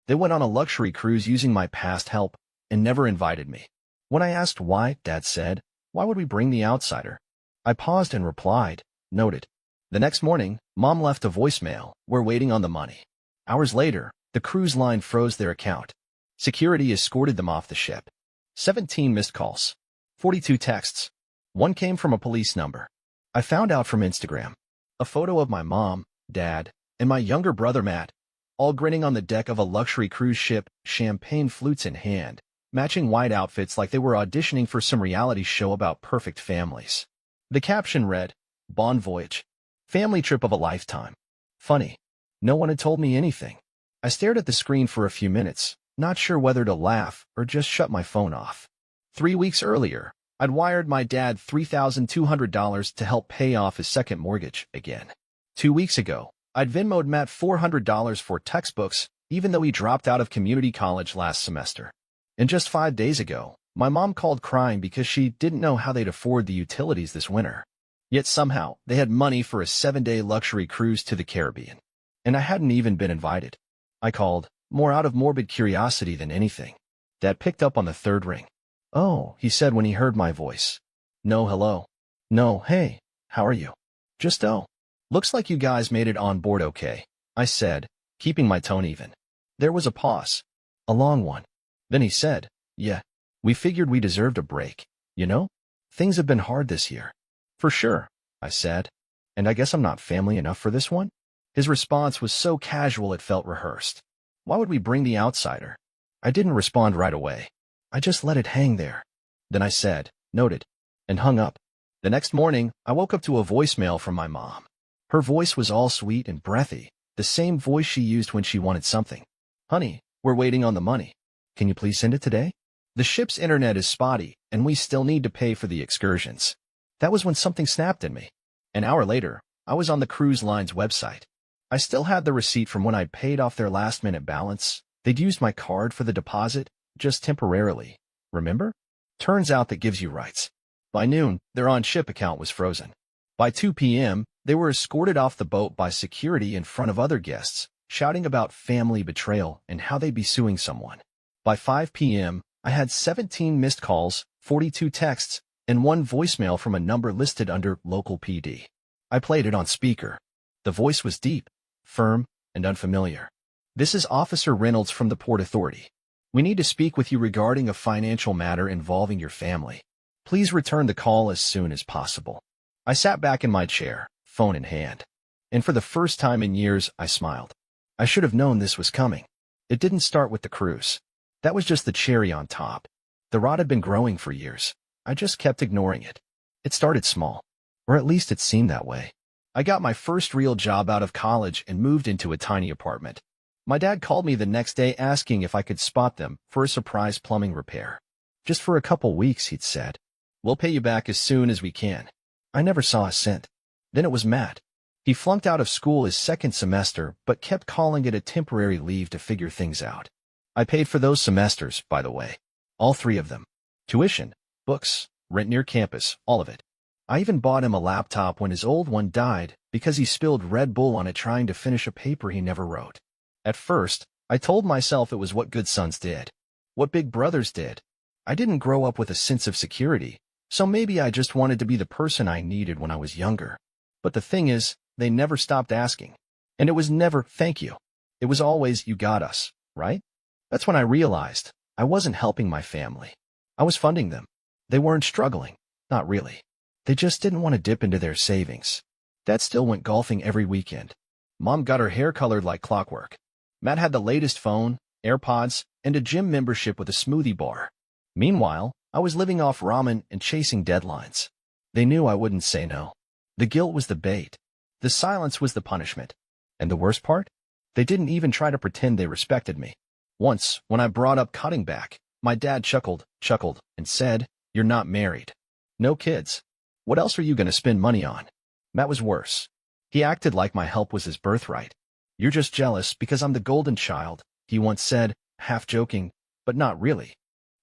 They went on a luxury cruise using my past help and never invited me. When I asked why, Dad said, "Why would we bring the outsider?" I paused and replied, "Noted." The next morning, Mom left a voicemail, "We're waiting on the money." Hours later, the cruise line froze their account. Security escorted them off the ship. 17 missed calls. 42 texts. One came from a police number. I found out from Instagram. A photo of my mom, Dad, and my younger brother Matt, all grinning on the deck of a luxury cruise ship, champagne flutes in hand, matching white outfits like they were auditioning for some reality show about perfect families. The caption read, "Bon voyage. Family trip of a lifetime." Funny. No one had told me anything. I stared at the screen for a few minutes, not sure whether to laugh or just shut my phone off. 3 weeks earlier, I'd wired my dad $3,200 to help pay off his second mortgage again. 2 weeks ago, I'd Venmo'd Matt $400 for textbooks, even though he dropped out of community college last semester. And just 5 days ago, my mom called crying because she didn't know how they'd afford the utilities this winter. Yet somehow, they had money for a 7-day luxury cruise to the Caribbean. And I hadn't even been invited. I called, more out of morbid curiosity than anything. Dad picked up on the third ring. "Oh," he said when he heard my voice. "No, hello. No, hey, how are you?" "Just oh. Looks like you guys made it on board okay," I said, keeping my tone even. There was a pause. A long one. Then he said, "Yeah, we figured we deserved a break. You know? Things have been hard this year." "For sure," I said. "And I guess I'm not family enough for this one?" His response was so casual it felt rehearsed. Why would we bring the outsider? I didn't respond right away. I just let it hang there. Then I said, "Noted," and hung up. The next morning, I woke up to a voicemail from my mom. Her voice was all sweet and breathy, the same voice she used when she wanted something. "Honey, we're waiting on the money. Can you please send it today? The ship's internet is spotty, and we still need to pay for the excursions." That was when something snapped in me. An hour later, I was on the cruise line's website. I still had the receipt from when I paid off their last-minute balance. They'd used my card for the deposit, just temporarily. Remember? Turns out that gives you rights. By noon, their on-ship account was frozen. By 2 p.m., they were escorted off the boat by security in front of other guests, shouting about family betrayal and how they'd be suing someone. By 5 p.m., I had 17 missed calls, 42 texts, and one voicemail from a number listed under local PD. I played it on speaker. The voice was deep, firm, and unfamiliar. "This is Officer Reynolds from the Port Authority. We need to speak with you regarding a financial matter involving your family. Please return the call as soon as possible." I sat back in my chair, phone in hand. And for the first time in years, I smiled. I should have known this was coming. It didn't start with the cruise. That was just the cherry on top. The rot had been growing for years. I just kept ignoring it. It started small. Or at least it seemed that way. I got my first real job out of college and moved into a tiny apartment. My dad called me the next day asking if I could spot them for a surprise plumbing repair. "Just for a couple weeks," he'd said. "We'll pay you back as soon as we can." I never saw a cent. Then it was Matt. He flunked out of school his second semester, but kept calling it a temporary leave to figure things out. I paid for those semesters, by the way. All 3 of them. Tuition, books, rent near campus, all of it. I even bought him a laptop when his old one died because he spilled Red Bull on it trying to finish a paper he never wrote. At first, I told myself it was what good sons did. What big brothers did. I didn't grow up with a sense of security, so maybe I just wanted to be the person I needed when I was younger. But the thing is, they never stopped asking. And it was never, "Thank you." It was always, "You got us," right? That's when I realized I wasn't helping my family. I was funding them. They weren't struggling. Not really. They just didn't want to dip into their savings. Dad still went golfing every weekend. Mom got her hair colored like clockwork. Matt had the latest phone, AirPods, and a gym membership with a smoothie bar. Meanwhile, I was living off ramen and chasing deadlines. They knew I wouldn't say no. The guilt was the bait. The silence was the punishment. And the worst part? They didn't even try to pretend they respected me. Once, when I brought up cutting back, my dad chuckled, and said, "You're not married. No kids. What else are you going to spend money on?" Matt was worse. He acted like my help was his birthright. "You're just jealous because I'm the golden child," he once said, half joking, but not really.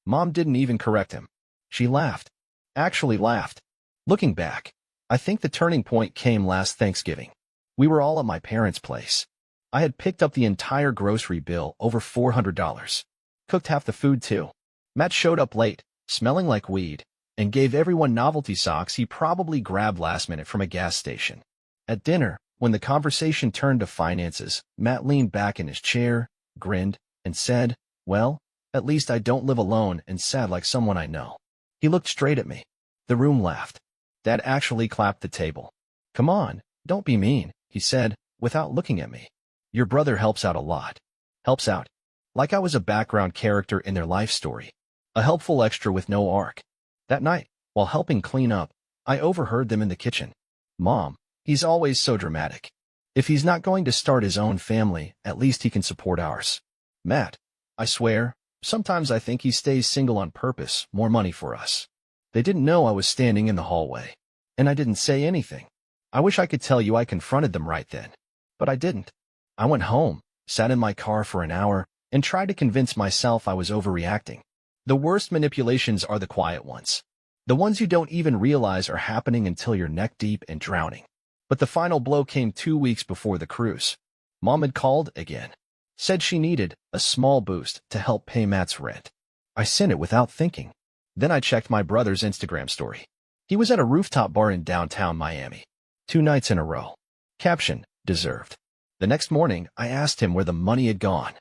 Mom didn't even correct him. She laughed. Actually laughed. Looking back, I think the turning point came last Thanksgiving. We were all at my parents' place. I had picked up the entire grocery bill, over $400. Cooked half the food, too. Matt showed up late, smelling like weed, and gave everyone novelty socks he probably grabbed last minute from a gas station. At dinner, when the conversation turned to finances, Matt leaned back in his chair, grinned, and said, "Well, at least I don't live alone and sad like someone I know." He looked straight at me. The room laughed. Dad actually clapped the table. "Come on, don't be mean," he said, without looking at me. "Your brother helps out a lot." Helps out. Like I was a background character in their life story. A helpful extra with no arc. That night, while helping clean up, I overheard them in the kitchen. "Mom, he's always so dramatic. If he's not going to start his own family, at least he can support ours." "Matt, I swear, sometimes I think he stays single on purpose, more money for us." They didn't know I was standing in the hallway, and I didn't say anything. I wish I could tell you I confronted them right then, but I didn't. I went home, sat in my car for an hour, and tried to convince myself I was overreacting. The worst manipulations are the quiet ones. The ones you don't even realize are happening until you're neck deep and drowning. But the final blow came 2 weeks before the cruise. Mom had called again. Said she needed a small boost to help pay Matt's rent. I sent it without thinking. Then I checked my brother's Instagram story. He was at a rooftop bar in downtown Miami. 2 nights in a row. Caption, deserved. The next morning, I asked him where the money had gone.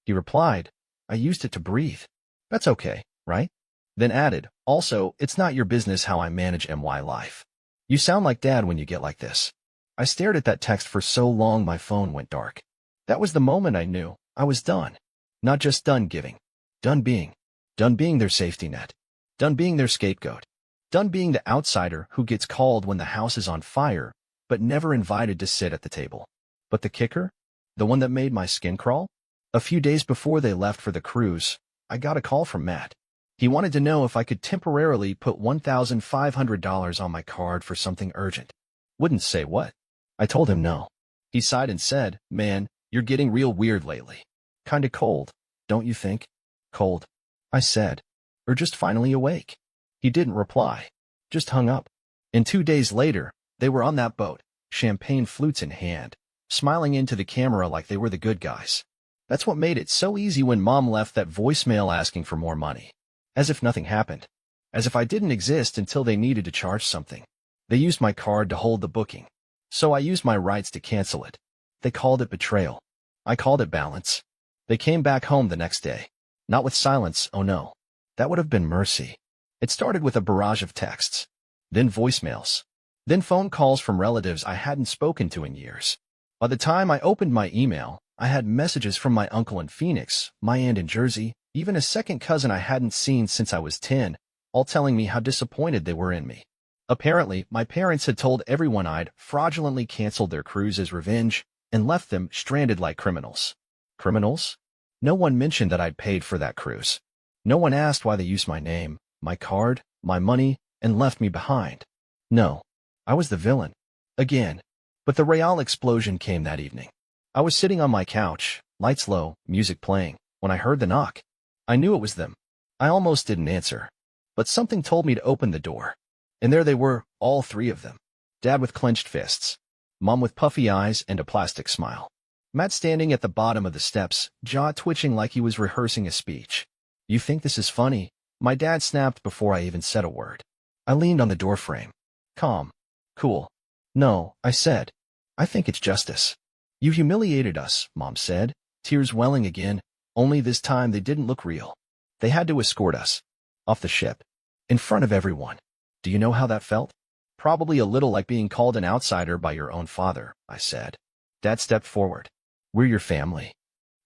He replied, "I used it to breathe." That's okay, right? Then added, "Also, it's not your business how I manage my life." You sound like Dad when you get like this. I stared at that text for so long my phone went dark. That was the moment I knew I was done. Not just done giving. Done being. Done being their safety net. Done being their scapegoat. Done being the outsider who gets called when the house is on fire, but never invited to sit at the table. But the kicker? The one that made my skin crawl? A few days before they left for the cruise, I got a call from Matt. He wanted to know if I could temporarily put $1,500 on my card for something urgent. Wouldn't say what. I told him no. He sighed and said, "Man, you're getting real weird lately. Kinda cold, don't you think?" "Cold," I said. "Or just finally awake?" He didn't reply. Just hung up. And 2 days later, they were on that boat, champagne flutes in hand, smiling into the camera like they were the good guys. That's what made it so easy when Mom left that voicemail asking for more money. As if nothing happened. As if I didn't exist until they needed to charge something. They used my card to hold the booking. So I used my rights to cancel it. They called it betrayal. I called it balance. They came back home the next day. Not with silence, oh no. That would have been mercy. It started with a barrage of texts. Then voicemails. Then phone calls from relatives I hadn't spoken to in years. By the time I opened my email, I had messages from my uncle in Phoenix, my aunt in Jersey, even a second cousin I hadn't seen since I was 10, all telling me how disappointed they were in me. Apparently, my parents had told everyone I'd fraudulently canceled their cruise as revenge and left them stranded like criminals. Criminals? No one mentioned that I'd paid for that cruise. No one asked why they used my name, my card, my money, and left me behind. No, I was the villain. Again. But the real explosion came that evening. I was sitting on my couch, lights low, music playing, when I heard the knock. I knew it was them. I almost didn't answer. But something told me to open the door. And there they were, all 3 of them. Dad with clenched fists. Mom with puffy eyes and a plastic smile. Matt standing at the bottom of the steps, jaw twitching like he was rehearsing a speech. "You think this is funny?" My dad snapped before I even said a word. I leaned on the doorframe. Calm. Cool. "No," I said. "I think it's justice." "You humiliated us," Mom said, tears welling again, only this time they didn't look real. "They had to escort us. Off the ship. In front of everyone. Do you know how that felt?" "Probably a little like being called an outsider by your own father," I said. Dad stepped forward. "We're your family."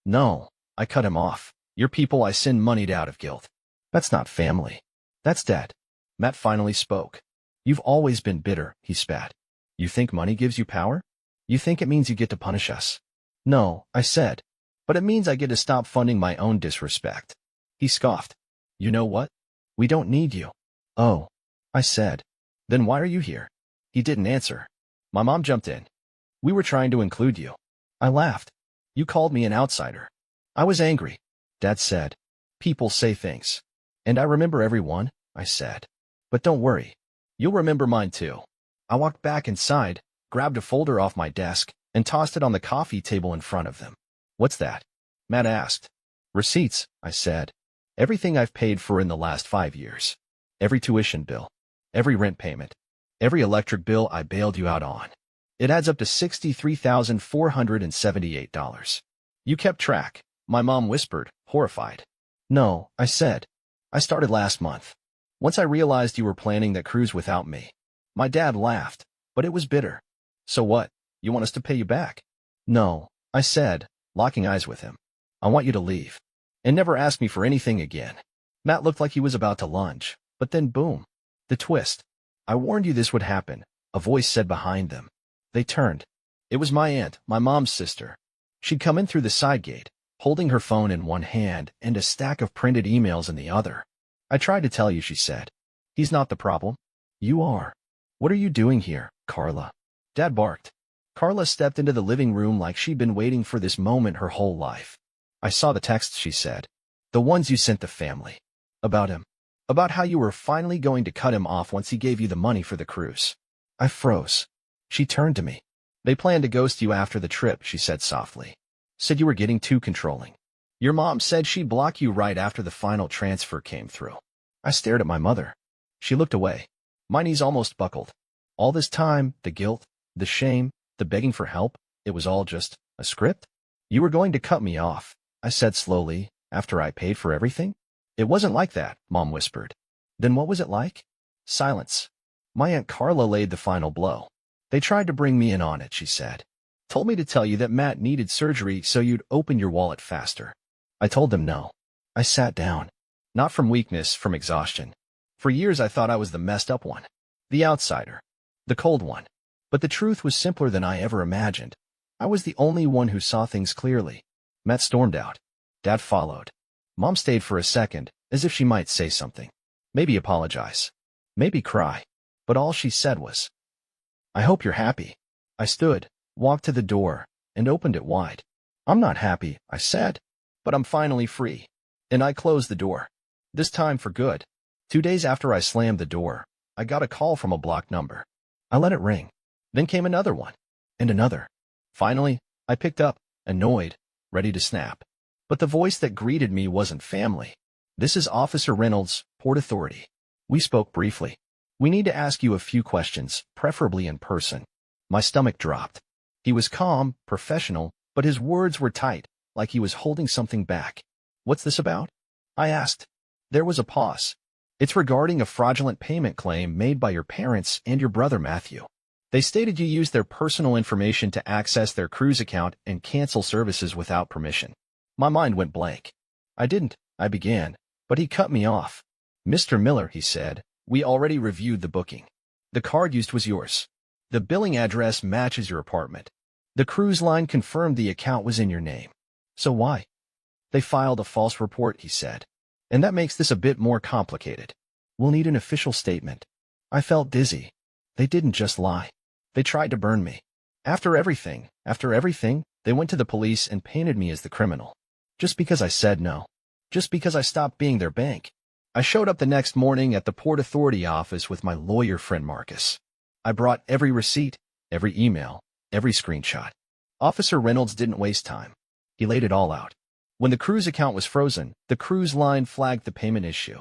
"No," I cut him off. "You're people I send money to out of guilt." "That's not family. That's Dad." Matt finally spoke. "You've always been bitter," he spat. "You think money gives you power? You think it means you get to punish us?" "No," I said. "But it means I get to stop funding my own disrespect." He scoffed. "You know what? We don't need you." "Oh," I said. "Then why are you here?" He didn't answer. My mom jumped in. "We were trying to include you." I laughed. "You called me an outsider." I was angry. Dad said, "People say things. And I remember every one," I said. "But don't worry. You'll remember mine too." I walked back inside, grabbed a folder off my desk, and tossed it on the coffee table in front of them. What's that? Matt asked. Receipts, I said. Everything I've paid for in the last 5 years. Every tuition bill. Every rent payment. Every electric bill I bailed you out on. It adds up to $63,478. You kept track, my mom whispered, horrified. No, I said. I started last month. Once I realized you were planning that cruise without me. My dad laughed, but it was bitter. So what? You want us to pay you back? No, I said, locking eyes with him. I want you to leave. And never ask me for anything again. Matt looked like he was about to lunge, but then boom. The twist. I warned you this would happen, a voice said behind them. They turned. It was my aunt, my mom's sister. She'd come in through the side gate, holding her phone in one hand and a stack of printed emails in the other. I tried to tell you, she said. He's not the problem. You are. What are you doing here, Carla? Dad barked. Carla stepped into the living room like she'd been waiting for this moment her whole life. I saw the texts, she said. The ones you sent the family. About him. About how you were finally going to cut him off once he gave you the money for the cruise. I froze. She turned to me. They planned to ghost you after the trip, she said softly. Said you were getting too controlling. Your mom said she'd block you right after the final transfer came through. I stared at my mother. She looked away. My knees almost buckled. All this time, the guilt, the shame, the begging for help, it was all just a script? You were going to cut me off, I said slowly, after I paid for everything? It wasn't like that, Mom whispered. Then what was it like? Silence. My Aunt Carla laid the final blow. They tried to bring me in on it, she said. Told me to tell you that Matt needed surgery so you'd open your wallet faster. I told them no. I sat down. Not from weakness, from exhaustion. For years I thought I was the messed up one. The outsider. The cold one. But the truth was simpler than I ever imagined. I was the only one who saw things clearly. Matt stormed out. Dad followed. Mom stayed for a second, as if she might say something. Maybe apologize. Maybe cry. But all she said was, I hope you're happy. I stood, walked to the door, and opened it wide. I'm not happy, I said. But I'm finally free. And I closed the door. This time for good. 2 days after I slammed the door, I got a call from a blocked number. I let it ring. Then came another one. And another. Finally, I picked up, annoyed, ready to snap. But the voice that greeted me wasn't family. This is Officer Reynolds, Port Authority. We spoke briefly. We need to ask you a few questions, preferably in person. My stomach dropped. He was calm, professional, but his words were tight, like he was holding something back. What's this about? I asked. There was a pause. It's regarding a fraudulent payment claim made by your parents and your brother Matthew. They stated you used their personal information to access their cruise account and cancel services without permission. My mind went blank. I didn't, I began, but he cut me off. Mr. Miller, he said, we already reviewed the booking. The card used was yours. The billing address matches your apartment. The cruise line confirmed the account was in your name. So why? They filed a false report, he said. And that makes this a bit more complicated. We'll need an official statement. I felt dizzy. They didn't just lie. They tried to burn me. After everything, they went to the police and painted me as the criminal. Just because I said no. Just because I stopped being their bank. I showed up the next morning at the Port Authority office with my lawyer friend Marcus. I brought every receipt, every email, every screenshot. Officer Reynolds didn't waste time. He laid it all out. When the cruise account was frozen, the cruise line flagged the payment issue.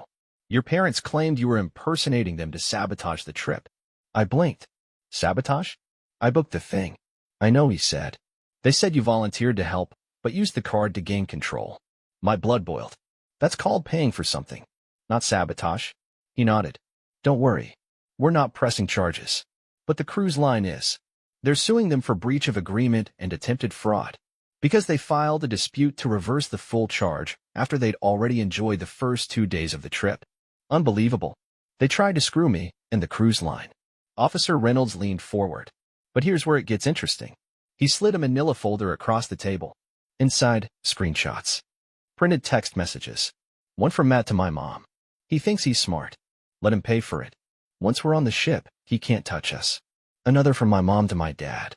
Your parents claimed you were impersonating them to sabotage the trip. I blinked. Sabotage? I booked the thing. I know, he said. They said you volunteered to help, but used the card to gain control. My blood boiled. That's called paying for something. Not sabotage. He nodded. Don't worry. We're not pressing charges. But the cruise line is. They're suing them for breach of agreement and attempted fraud. Because they filed a dispute to reverse the full charge after they'd already enjoyed the first 2 days of the trip. Unbelievable. They tried to screw me and the cruise line. Officer Reynolds leaned forward. But here's where it gets interesting. He slid a manila folder across the table. Inside, screenshots. Printed text messages. One from Matt to my mom. He thinks he's smart. Let him pay for it. Once we're on the ship, he can't touch us. Another from my mom to my dad.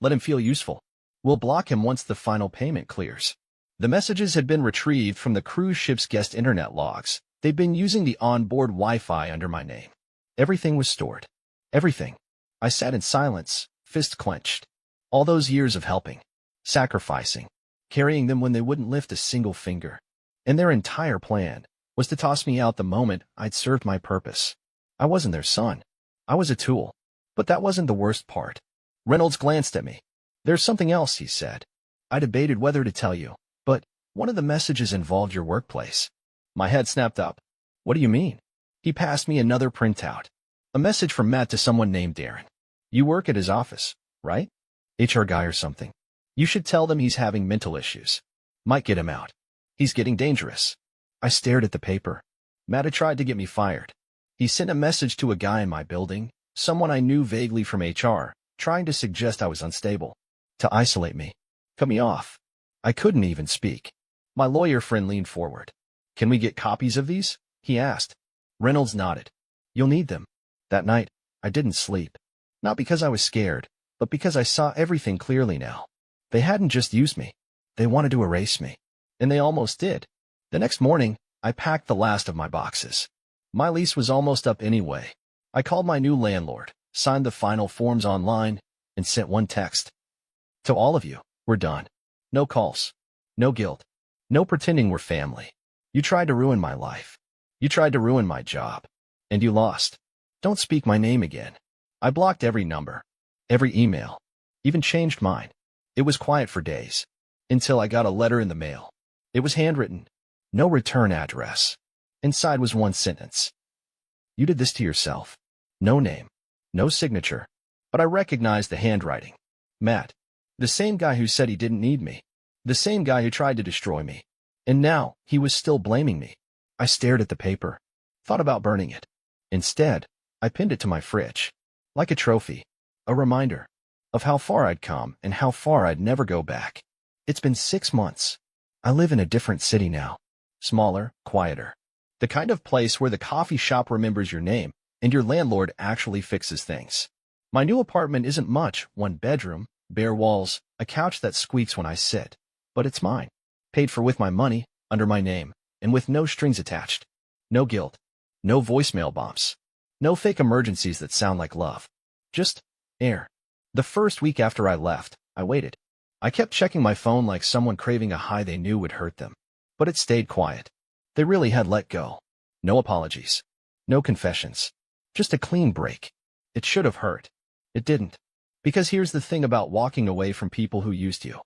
Let him feel useful. We'll block him once the final payment clears. The messages had been retrieved from the cruise ship's guest internet logs. They'd been using the onboard Wi-Fi under my name. Everything was stored. Everything. I sat in silence, fist clenched. All those years of helping, sacrificing, carrying them when they wouldn't lift a single finger. And their entire plan was to toss me out the moment I'd served my purpose. I wasn't their son. I was a tool. But that wasn't the worst part. Reynolds glanced at me. There's something else, he said. I debated whether to tell you, but one of the messages involved your workplace. My head snapped up. What do you mean? He passed me another printout. A message from Matt to someone named Darren. You work at his office, right? HR guy or something. You should tell them he's having mental issues. Might get him out. He's getting dangerous. I stared at the paper. Matt had tried to get me fired. He sent a message to a guy in my building, someone I knew vaguely from HR, trying to suggest I was unstable. To isolate me. Cut me off. I couldn't even speak. My lawyer friend leaned forward. Can we get copies of these? He asked. Reynolds nodded. You'll need them. That night, I didn't sleep. Not because I was scared, but because I saw everything clearly now. They hadn't just used me. They wanted to erase me. And they almost did. The next morning, I packed the last of my boxes. My lease was almost up anyway. I called my new landlord, signed the final forms online, and sent one text. To all of you, we're done. No calls. No guilt. No pretending we're family. You tried to ruin my life. You tried to ruin my job. And you lost. Don't speak my name again. I blocked every number. Every email. Even changed mine. It was quiet for days. Until I got a letter in the mail. It was handwritten. No return address. Inside was one sentence. You did this to yourself. No name. No signature. But I recognized the handwriting. Matt. The same guy who said he didn't need me. The same guy who tried to destroy me. And now, he was still blaming me. I stared at the paper. Thought about burning it. Instead, I pinned it to my fridge. Like a trophy. A reminder. Of how far I'd come and how far I'd never go back. It's been 6 months. I live in a different city now. Smaller, quieter. The kind of place where the coffee shop remembers your name and your landlord actually fixes things. My new apartment isn't much, 1 bedroom, bare walls, a couch that squeaks when I sit. But it's mine. Paid for with my money, under my name, and with no strings attached. No guilt. No voicemail bombs. No fake emergencies that sound like love. Just air. The first week after I left, I waited. I kept checking my phone like someone craving a high they knew would hurt them. But it stayed quiet. They really had let go. No apologies. No confessions. Just a clean break. It should have hurt. It didn't. Because here's the thing about walking away from people who used you.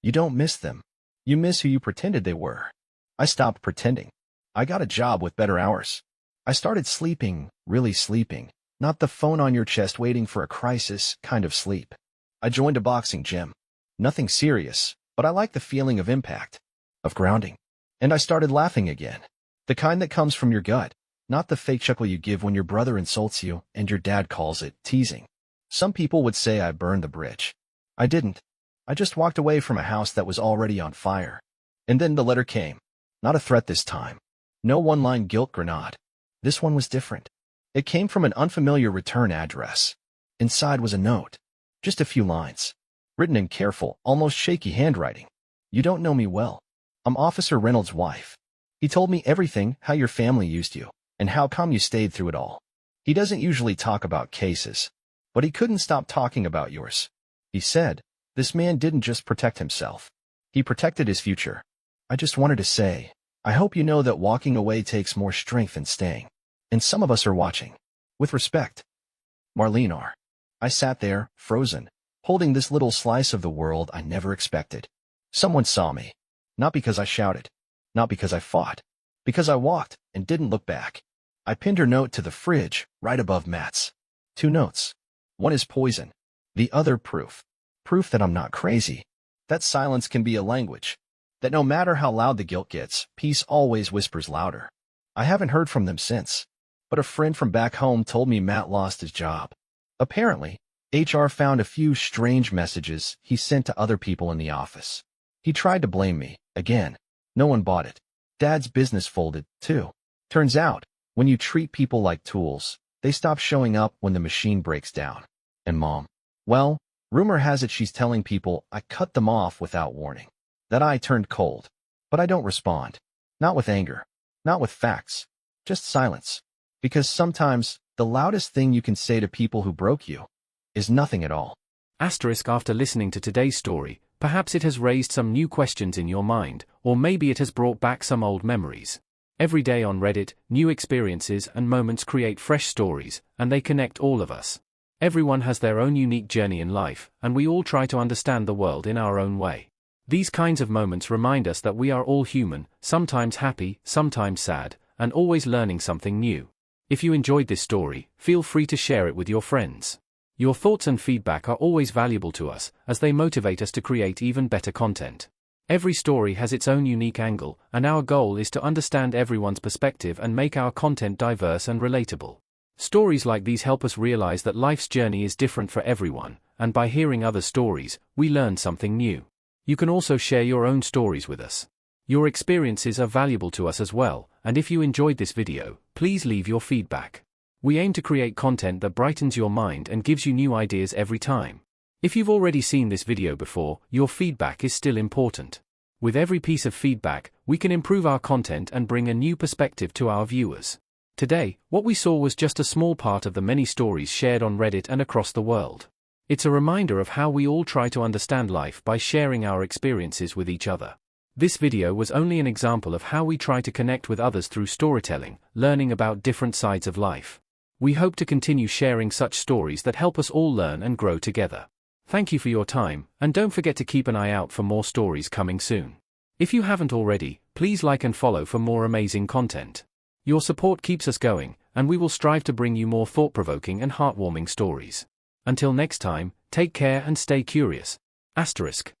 You don't miss them. You miss who you pretended they were. I stopped pretending. I got a job with better hours. I started sleeping, really sleeping, not the phone on your chest waiting for a crisis kind of sleep. I joined a boxing gym. Nothing serious, but I like the feeling of impact, of grounding. And I started laughing again. The kind that comes from your gut, not the fake chuckle you give when your brother insults you and your dad calls it teasing. Some people would say I burned the bridge. I didn't. I just walked away from a house that was already on fire. And then the letter came. Not a threat this time. No one-line guilt grenade. This one was different. It came from an unfamiliar return address. Inside was a note. Just a few lines. Written in careful, almost shaky handwriting. You don't know me well. I'm Officer Reynolds' wife. He told me everything, how your family used you, and how come you stayed through it all. He doesn't usually talk about cases, but he couldn't stop talking about yours. He said, this man didn't just protect himself. He protected his future. I just wanted to say, I hope you know that walking away takes more strength than staying. And some of us are watching. With respect. Marlene R. I sat there, frozen, holding this little slice of the world I never expected. Someone saw me. Not because I shouted. Not because I fought. Because I walked and didn't look back. I pinned her note to the fridge, right above Matt's. 2 notes. One is poison. The other proof. Proof that I'm not crazy. That silence can be a language. That no matter how loud the guilt gets, peace always whispers louder. I haven't heard from them since. But a friend from back home told me Matt lost his job. Apparently, HR found a few strange messages he sent to other people in the office. He tried to blame me, again. No one bought it. Dad's business folded, too. Turns out, when you treat people like tools, they stop showing up when the machine breaks down. And Mom, well, rumor has it she's telling people I cut them off without warning. That I turned cold. But I don't respond. Not with anger. Not with facts. Just silence. Because sometimes, the loudest thing you can say to people who broke you is nothing at all. Asterisk after listening to today's story, perhaps it has raised some new questions in your mind, or maybe it has brought back some old memories. Every day on Reddit, new experiences and moments create fresh stories, and they connect all of us. Everyone has their own unique journey in life, and we all try to understand the world in our own way. These kinds of moments remind us that we are all human, sometimes happy, sometimes sad, and always learning something new. If you enjoyed this story, feel free to share it with your friends. Your thoughts and feedback are always valuable to us, as they motivate us to create even better content. Every story has its own unique angle, and our goal is to understand everyone's perspective and make our content diverse and relatable. Stories like these help us realize that life's journey is different for everyone, and by hearing other stories, we learn something new. You can also share your own stories with us. Your experiences are valuable to us as well, and if you enjoyed this video, please leave your feedback. We aim to create content that brightens your mind and gives you new ideas every time. If you've already seen this video before, your feedback is still important. With every piece of feedback, we can improve our content and bring a new perspective to our viewers. Today, what we saw was just a small part of the many stories shared on Reddit and across the world. It's a reminder of how we all try to understand life by sharing our experiences with each other. This video was only an example of how we try to connect with others through storytelling, learning about different sides of life. We hope to continue sharing such stories that help us all learn and grow together. Thank you for your time, and don't forget to keep an eye out for more stories coming soon. If you haven't already, please like and follow for more amazing content. Your support keeps us going, and we will strive to bring you more thought-provoking and heartwarming stories. Until next time, take care and stay curious. Asterisk.